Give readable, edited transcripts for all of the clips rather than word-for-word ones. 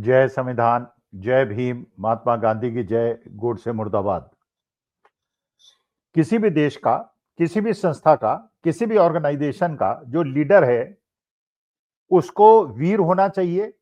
जय संविधान, जय भीम, महात्मा गांधी की जय, गोडसे मुर्दाबाद। किसी भी देश का, किसी भी संस्था का, किसी भी ऑर्गेनाइजेशन का जो लीडर है, उसको वीर होना चाहिए,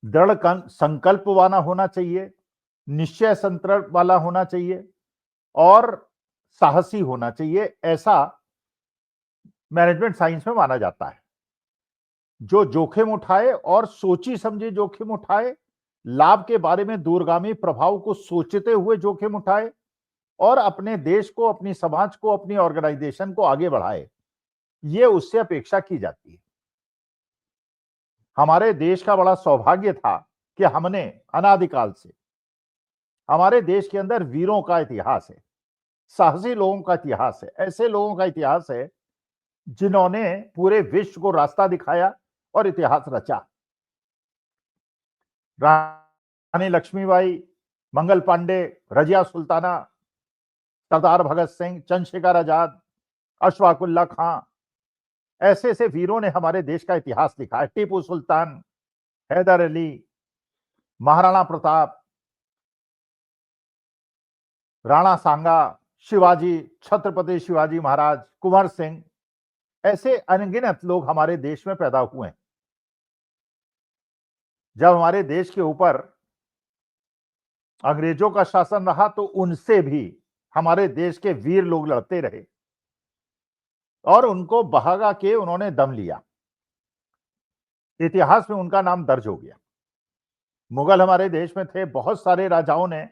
दृढ़ संकल्प वाला होना चाहिए, निश्चय संतरण वाला होना चाहिए और साहसी होना चाहिए। ऐसा मैनेजमेंट साइंस में माना जाता है। जो जोखिम उठाए और सोची समझी जोखिम उठाए, लाभ के बारे में दूरगामी प्रभाव को सोचते हुए जोखिम उठाए और अपने देश को, अपनी समाज को, अपनी ऑर्गेनाइजेशन को आगे बढ़ाए, ये उससे अपेक्षा की जाती है। हमारे देश का बड़ा सौभाग्य था कि हमने अनादिकाल से, हमारे देश के अंदर वीरों का इतिहास है, साहसी लोगों का इतिहास है, ऐसे लोगों का इतिहास है जिन्होंने पूरे विश्व को रास्ता दिखाया और इतिहास रचा। रानी लक्ष्मीबाई, मंगल पांडे, रजिया सुल्ताना, सरदार भगत सिंह, चंद्रशेखर आजाद, अशफाक उल्लाह खां, ऐसे ऐसे वीरों ने हमारे देश का इतिहास लिखा है। टीपू सुल्तान, हैदर अली, महाराणा प्रताप, राणा सांगा, शिवाजी, छत्रपति शिवाजी महाराज, कुंवर सिंह, ऐसे अनगिनत लोग हमारे देश में पैदा हुए हैं। जब हमारे देश के ऊपर अंग्रेजों का शासन रहा तो उनसे भी हमारे देश के वीर लोग लड़ते रहे और उनको बहागा के उन्होंने दम लिया। इतिहास में उनका नाम दर्ज हो गया। मुगल हमारे देश में थे, बहुत सारे राजाओं ने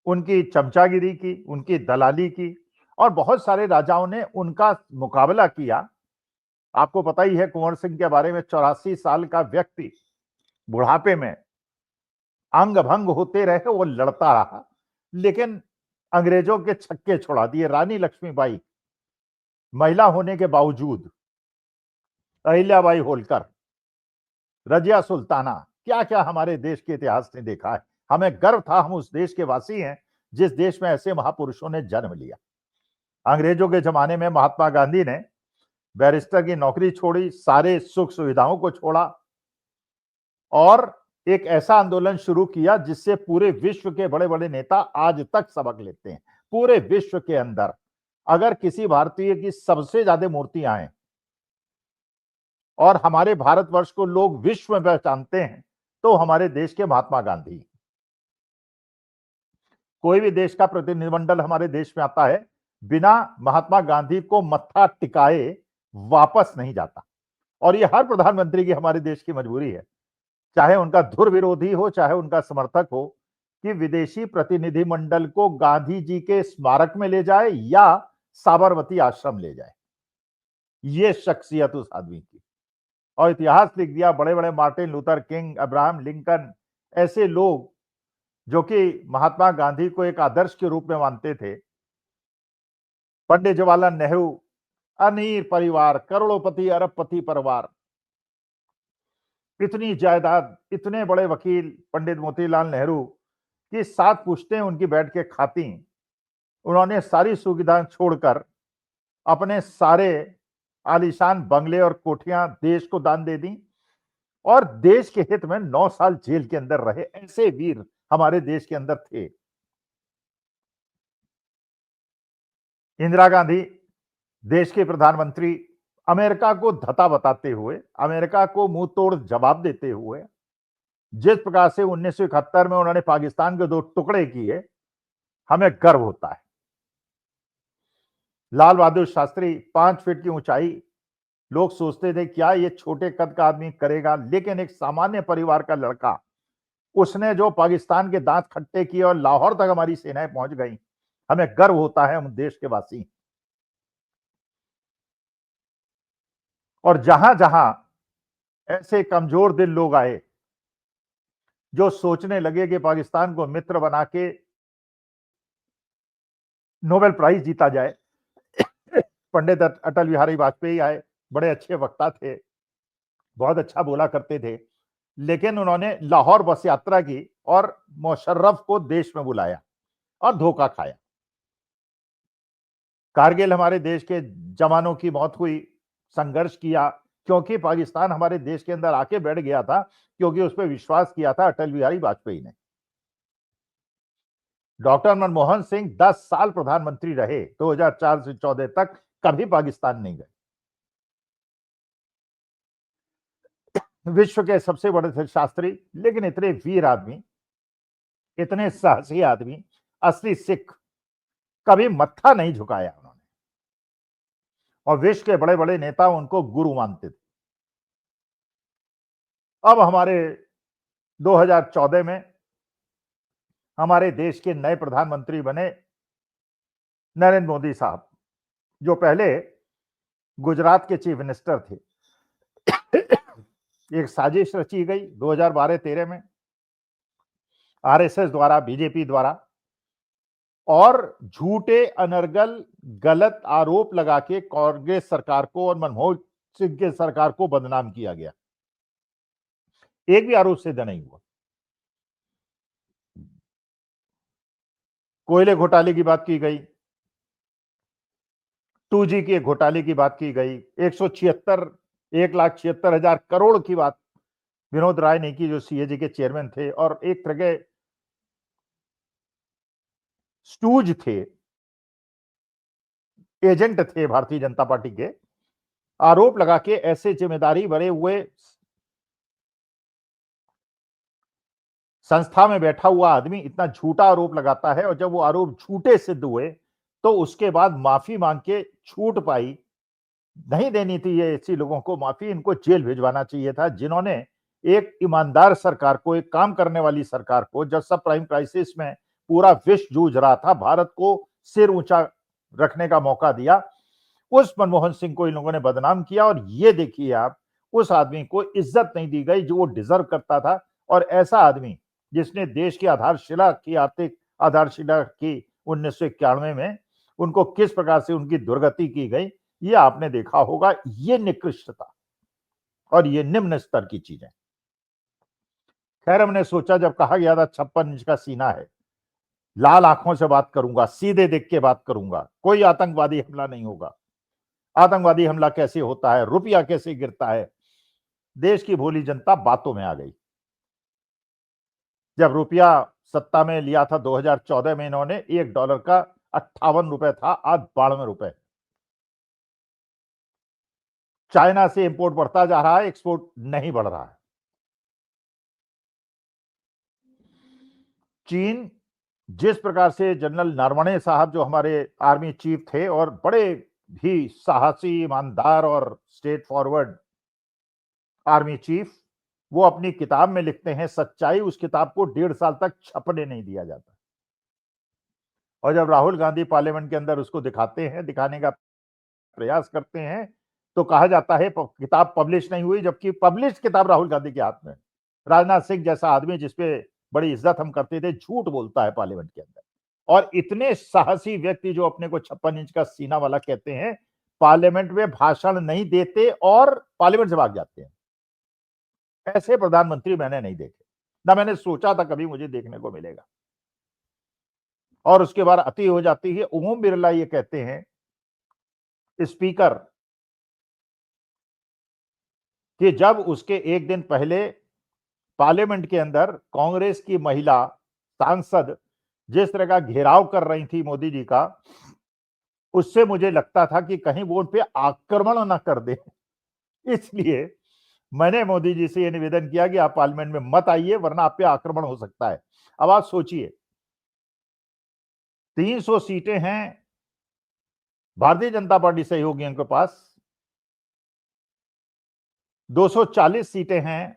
उनकी चमचागिरी की, उनकी दलाली की और बहुत सारे राजाओं ने उनका मुकाबला किया। आपको पता ही है कुंवर सिंह के बारे में, 84 साल का व्यक्ति बुढ़ापे में अंग भंग होते रहे, वो लड़ता रहा लेकिन अंग्रेजों के छक्के छुड़ा दिए। रानी लक्ष्मीबाई, महिला होने के बावजूद, अहिल्याबाई होलकर, रजिया सुल्ताना, क्या क्या हमारे देश के इतिहास ने देखा है। हमें गर्व था, हम उस देश के वासी हैं जिस देश में ऐसे महापुरुषों ने जन्म लिया। अंग्रेजों के जमाने में महात्मा गांधी ने बैरिस्टर की नौकरी छोड़ी, सारे सुख सुविधाओं को छोड़ा और एक ऐसा आंदोलन शुरू किया जिससे पूरे विश्व के बड़े बड़े नेता आज तक सबक लेते हैं। पूरे विश्व के अंदर अगर किसी भारतीय की सबसे ज्यादा मूर्तियां हैं और हमारे भारतवर्ष को लोग विश्व में पहचानते हैं तो हमारे देश के महात्मा गांधी। कोई भी देश का प्रतिनिधिमंडल हमारे देश में आता है, बिना महात्मा गांधी को मत्था टिकाए वापस नहीं जाता और ये हर प्रधानमंत्री की, हमारे देश की मजबूरी है, चाहे उनका धुर विरोधी हो, चाहे उनका समर्थक हो, कि विदेशी प्रतिनिधिमंडल को गांधी जी के स्मारक में ले जाए या साबरमती आश्रम ले जाए। ये शख्सियत उस आदमी की, और इतिहास लिख दिया। बड़े बड़े Martin Luther king, Abraham Lincoln, ऐसे लोग जो कि महात्मा गांधी को एक आदर्श के रूप में मानते थे। पंडित जवाहरलाल नेहरू, अमीर परिवार, करोड़पति अरबपति परिवार, इतनी जायदाद, इतने बड़े वकील पंडित मोतीलाल नेहरू की 7 पुश्तें उनकी बैठ के खाती। उन्होंने सारी सुविधाएं छोड़कर अपने सारे आलीशान बंगले और कोठियां देश को दान दे दी और देश के हित में 9 साल जेल के अंदर रहे। ऐसे वीर हमारे देश के अंदर थे। इंदिरा गांधी, देश के प्रधानमंत्री, अमेरिका को धता बताते हुए, अमेरिका को मुंह तोड़ जवाब देते हुए, जिस प्रकार से 1971 में उन्होंने पाकिस्तान के 2 टुकड़े किए, हमें गर्व होता है। लाल बहादुर शास्त्री, 5 फीट की ऊंचाई, लोग सोचते थे क्या ये छोटे कद का आदमी करेगा, लेकिन एक सामान्य परिवार का लड़का, उसने जो पाकिस्तान के दांत खट्टे किए और लाहौर तक हमारी सेनाएं पहुंच गई, हमें गर्व होता है, हम देश के वासी। और जहां जहां ऐसे कमजोर दिल लोग आए जो सोचने लगे कि पाकिस्तान को मित्र बना के नोबेल प्राइज जीता जाए, पंडित अटल बिहारी वाजपेयी आए, बड़े अच्छे वक्ता थे, बहुत अच्छा बोला करते थे, लेकिन उन्होंने लाहौर बस यात्रा की और मुशर्रफ को देश में बुलाया और धोखा खाया। कारगिल हमारे देश के जवानों की मौत हुई, संघर्ष किया, क्योंकि पाकिस्तान हमारे देश के अंदर आके बैठ गया था, क्योंकि उस पर विश्वास किया था अटल बिहारी वाजपेयी ने। डॉक्टर मनमोहन सिंह 10 साल प्रधानमंत्री रहे, 2004 से 14 तक, कभी पाकिस्तान नहीं गए। विश्व के सबसे बड़े थे शास्त्री, लेकिन इतने वीर आदमी, इतने साहसी आदमी, असली सिख, कभी मत्था नहीं झुकाया उन्होंने। और विश्व के बड़े बड़े नेता उनको गुरु मानते थे। अब हमारे 2014 में हमारे देश के नए प्रधानमंत्री बने नरेंद्र मोदी साहब, जो पहले गुजरात के चीफ मिनिस्टर थे। एक साजिश रची गई 2012-13 में आरएसएस द्वारा, बीजेपी द्वारा, और झूठे अनर्गल गलत आरोप लगा के कांग्रेस सरकार को और मनमोहन सिंह के सरकार को बदनाम किया गया। एक भी आरोप सिद्ध नहीं हुआ। कोयले घोटाले की बात की गई, 2G के घोटाले की बात की गई, 1,76,000 करोड़ की बात विनोद राय ने की, जो सीएजी के चेयरमैन थे और एक तरह के स्टूज थे, एजेंट थे भारतीय जनता पार्टी के। आरोप लगा के ऐसे जिम्मेदारी भरे हुए संस्था में बैठा हुआ आदमी इतना झूठा आरोप लगाता है, और जब वो आरोप झूठे सिद्ध हुए तो उसके बाद माफी मांग के छूट पाई। नहीं देनी थी ये ऐसी लोगों को माफी, इनको जेल भिजवाना चाहिए था, जिन्होंने एक ईमानदार सरकार को, एक काम करने वाली सरकार को, जब सब प्राइम क्राइसिस में पूरा विश्व जूझ रहा था, भारत को सिर ऊंचा रखने का मौका दिया, उस मनमोहन सिंह को इन लोगों ने बदनाम किया। और ये देखिए आप, उस आदमी को इज्जत नहीं दी गई जो वो डिजर्व करता था। और ऐसा आदमी जिसने देश की आधारशिला की, आर्थिक आधारशिला की 1991 में, उनको किस प्रकार से उनकी दुर्गति की गई, ये आपने देखा होगा। ये निकृष्टता और ये निम्न स्तर की चीजें। खैर, हमने सोचा, जब कहा गया था 56 इंच का सीना है, लाल आंखों से बात करूंगा, सीधे देख के बात करूंगा, कोई आतंकवादी हमला नहीं होगा। आतंकवादी हमला कैसे होता है, रुपया कैसे गिरता है, देश की भोली जनता बातों में आ गई। जब रुपया सत्ता में लिया था 2014 में इन्होंने, $1 का 58 रुपए था, आज 92 रुपए। चाइना से इंपोर्ट बढ़ता जा रहा है, एक्सपोर्ट नहीं बढ़ रहा है। चीन, जिस प्रकार से जनरल नरवणे साहब, जो हमारे आर्मी चीफ थे और बड़े भी साहसी, ईमानदार और स्ट्रेट फॉरवर्ड आर्मी चीफ, वो अपनी किताब में लिखते हैं सच्चाई, उस किताब को 1.5 साल तक छपने नहीं दिया जाता। और जब राहुल गांधी पार्लियामेंट के अंदर उसको दिखाते हैं, दिखाने का प्रयास करते हैं, तो कहा जाता है किताब पब्लिश नहीं हुई, जबकि पब्लिश किताब राहुल गांधी के हाथ में। राजनाथ सिंह जैसा आदमी, जिसपे बड़ी इज्जत हम करते थे, झूठ बोलता है पार्लियामेंट के अंदर। और इतने साहसी व्यक्ति जो अपने को 56 इंच का सीना वाला कहते हैं, पार्लियामेंट में भाषण नहीं देते और पार्लियामेंट से भाग जाते हैं। ऐसे प्रधानमंत्री मैंने नहीं देखे, ना मैंने सोचा था कभी मुझे देखने को मिलेगा। और उसके बाद अति हो जाती है। ओम बिरला ये कहते हैं, स्पीकर, कि जब उसके एक दिन पहले पार्लियामेंट के अंदर कांग्रेस की महिला सांसद जिस तरह का घेराव कर रही थी मोदी जी का, उससे मुझे लगता था कि कहीं वो उन पे आक्रमण ना कर दे। इसलिए मैंने मोदी जी से यह निवेदन किया कि आप पार्लियामेंट में मत आइए, वरना आप पे आक्रमण हो सकता है। अब आप सोचिए, 300 सीटें हैं भारतीय जनता पार्टी सहयोगियों के पास, 240 सीटें हैं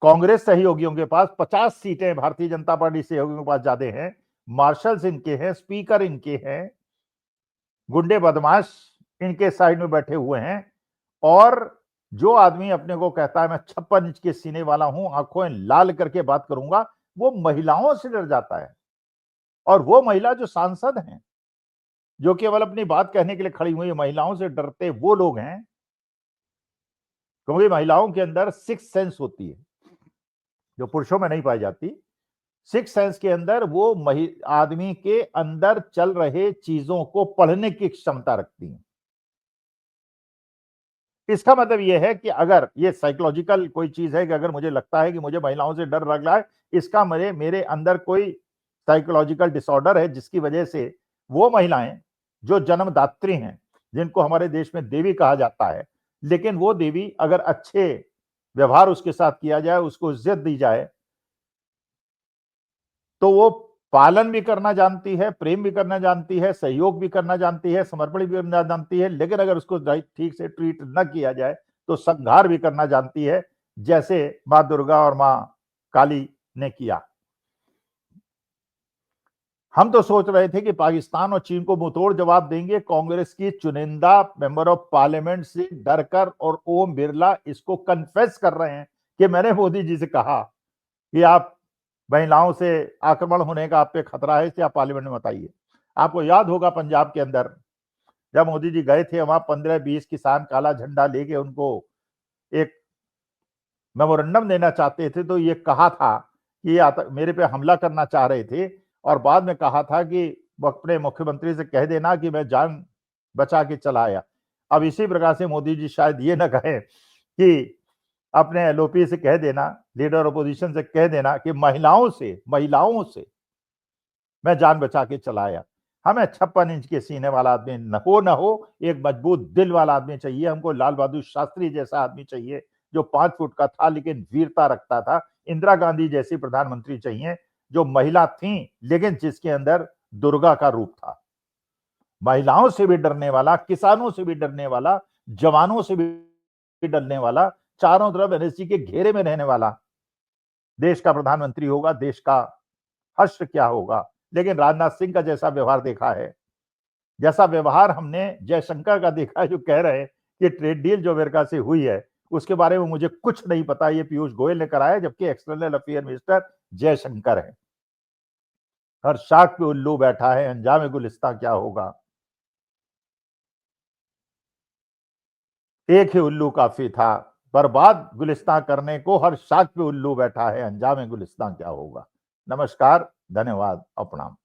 कांग्रेस सहयोगियों के पास, 50 सीटें भारतीय जनता पार्टी सहयोगियों के पास ज्यादा हैं, मार्शल्स इनके हैं, स्पीकर इनके हैं, गुंडे बदमाश इनके साइड में बैठे हुए हैं। और जो आदमी अपने को कहता है मैं 56 इंच के सीने वाला हूं, आंखों लाल करके बात करूंगा, वो महिलाओं से डर जाता है। और वो महिला जो सांसद हैं, जो केवल अपनी बात कहने के लिए खड़ी हुई, महिलाओं से डरते वो लोग हैं, क्योंकि महिलाओं के अंदर सिक्स सेंस होती है जो पुरुषों में नहीं पाई जाती। सिक्स सेंस के अंदर वो आदमी के अंदर चल रहे चीजों को पढ़ने की क्षमता रखती हैं। इसका मतलब यह है कि अगर ये साइकोलॉजिकल कोई चीज है कि अगर मुझे लगता है कि मुझे महिलाओं से डर लग रहा है, इसका मेरे अंदर कोई साइकोलॉजिकल डिसऑर्डर है, जिसकी वजह से वो महिलाएं जो जन्मदात्री हैं, जिनको हमारे देश में देवी कहा जाता है, लेकिन वो देवी अगर अच्छे व्यवहार उसके साथ किया जाए, उसको इज्जत दी जाए, तो वो पालन भी करना जानती है, प्रेम भी करना जानती है, सहयोग भी करना जानती है, समर्पण भी करना जानती है। लेकिन अगर उसको ठीक से ट्रीट न किया जाए तो संहार भी करना जानती है, जैसे मां दुर्गा और मां काली ने किया। हम तो सोच रहे थे कि पाकिस्तान और चीन को मुंहतोड़ जवाब देंगे। कांग्रेस की चुनिंदा मेंबर ऑफ पार्लियामेंट से डरकर और ओम बिरला इसको कन्फेस कर रहे हैं कि मैंने मोदी जी से कहा कि आप महिलाओं से आक्रमण होने का आप पे खतरा है, इसे आप पार्लियामेंट में बताइए। आपको याद होगा पंजाब के अंदर जब मोदी जी गए थे, वहां 15-20 किसान काला झंडा लेके उनको एक मेमोरेंडम देना चाहते थे, तो ये कहा था कि ये मेरे पे हमला करना चाह रहे थे, और बाद में कहा था कि अपने मुख्यमंत्री से कह देना कि मैं जान बचा के चला आया। अब इसी प्रकार से मोदी जी शायद ये ना कहें कि अपने एलओपी से कह देना, लीडर अपोजिशन से कह देना कि महिलाओं से मैं जान बचा के चला आया। हमें 56 इंच के सीने वाला आदमी न हो, एक मजबूत दिल वाला आदमी चाहिए। हमको लाल बहादुर शास्त्री जैसा आदमी चाहिए जो 5 फुट का था लेकिन वीरता रखता था। इंदिरा गांधी जैसी प्रधानमंत्री चाहिए जो महिला थी लेकिन जिसके अंदर दुर्गा का रूप था। महिलाओं से भी डरने वाला, किसानों से भी डरने वाला, जवानों से भी डरने वाला, चारों तरफ एनएसजी के घेरे में रहने वाला देश का प्रधानमंत्री होगा। देश का हश्र क्या होगा। लेकिन राजनाथ सिंह का जैसा व्यवहार देखा है, जैसा व्यवहार हमने जयशंकर का देखा है, जो कह रहे हैं कि ट्रेड डील जो अमेरिका से हुई है उसके बारे में मुझे कुछ नहीं पता, ये पीयूष गोयल ने कराया, जबकि एक्सटर्नल अफेयर मिनिस्टर जयशंकर है। हर शाख पे उल्लू बैठा है, अंजाम गुलिस्तां क्या होगा। एक ही उल्लू काफी था, बर्बाद गुलिस्तां करने को। हर शाख पे उल्लू बैठा है, अंजाम गुलिस्तां क्या होगा। नमस्कार, धन्यवाद और प्रणाम।